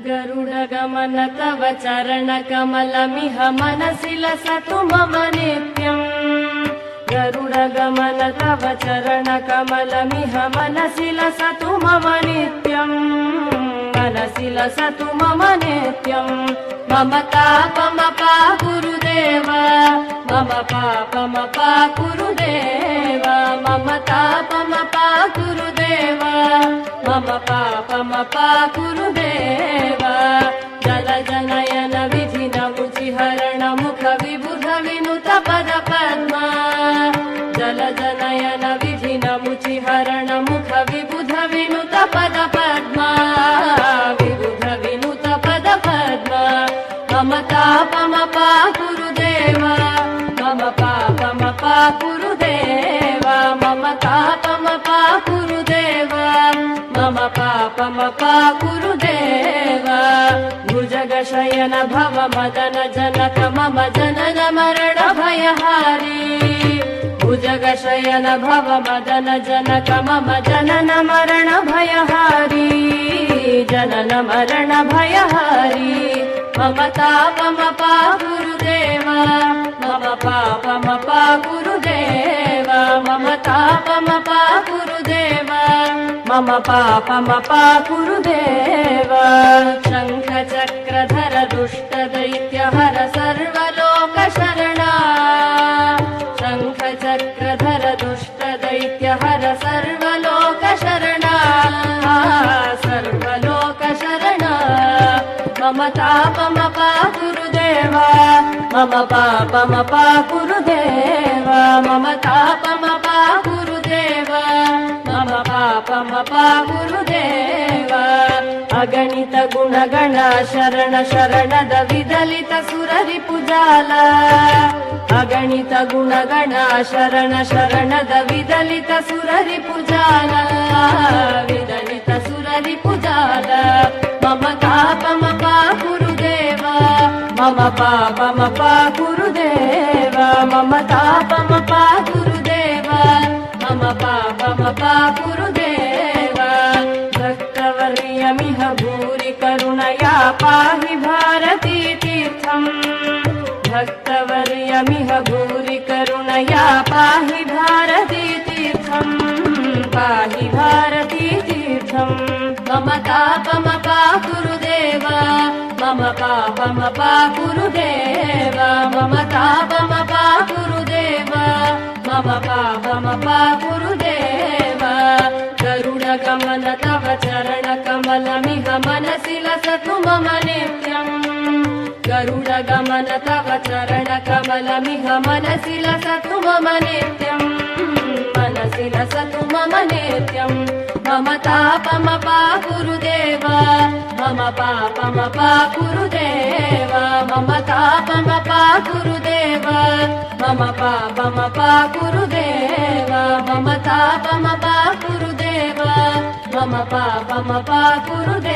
गरुडगमन तव चरणकमलमिह मनसि लसतु मम नित्यम् गरुडगमन तव चरणकमलमिह मनसि लसतु मम नित्यम् मनसि लसतु मम नित्यम् मम तापमपा गुरुदेव मम पापमपा गुरुदेव मम तापमपा गुरुदेव मम पापमपा गुरुदेव जलजनयन विधिन मुचिहरण मुख विबुध विनुत पद पद्मा जलजनयन विधिन मुचिहरण मुख विबुध विनुत पद पद्मा विबुध विनुत पद पद्मा मम तापमपा गुरुदेव मम पापमपा गुरुदेव मम तापमपा गुरुदेव मम पापमपा गुरुदेव भुजगशयन भव मदन जनक मम जनन मरण भयहारी भुजगशयन भव मदन जनक मम जनन मरण भयहारी जनन मरण भयहारी मम तापमपा गुरुदेव मम पापमपा गुरुदेव मम तापमपा गुरुदेव मम पापमपा गुरुदेव शङ्ख चक्रधर दुष्ट दैत्यहर सर्वलोक शरणा शङ्ख चक्रधर दुष्ट दैत्यहर सर्वलोक शरणा सर्वलोक शरणा मम तापमपा गुरुदेव मम पापमपा गुरुदेव मम तापमपा गुरुदेव मम पापमपा गुरुदेव अगणित गुणगण शरण शरणद विदलित सुररिपुजाल अगणित गुणगण शरण शरणद विदलित सुररिपुजाल विदलित सुररिपुजाल मम तापमपा गुरुदेव मम पापमपा गुरुदेव मम तापमपा गुरुदेव मम पापमपा गुरुदेव भक्तवर्यमिह भूरि करुणया पाहि भारती तीर्थम् भक्तवर्यमिह भूरि करुणया पाहि भारती तीर्थम् पाहि भारती तीर्थम् मम तापमपा गुरुदेव मम पापमपा गुरुदेव मम तापमपा गुरुदेव मम पापमपा गुरुदेव गरुडगमन तव चरणकमलमिह मनसि लसतु मम नित्यम् गरुडगमन तव चरणकमलमिह मनसि लसतु मम नित्यम् मनसि लसतु मम नित्यम् मम तापमपा गुरुदेव मम पापमपा गुरुदेव मम तापमपा गुरुदेव मम पापमपा गुरुदेव मम तापमपा गुरुदेव मम पापमपा गुरुदेव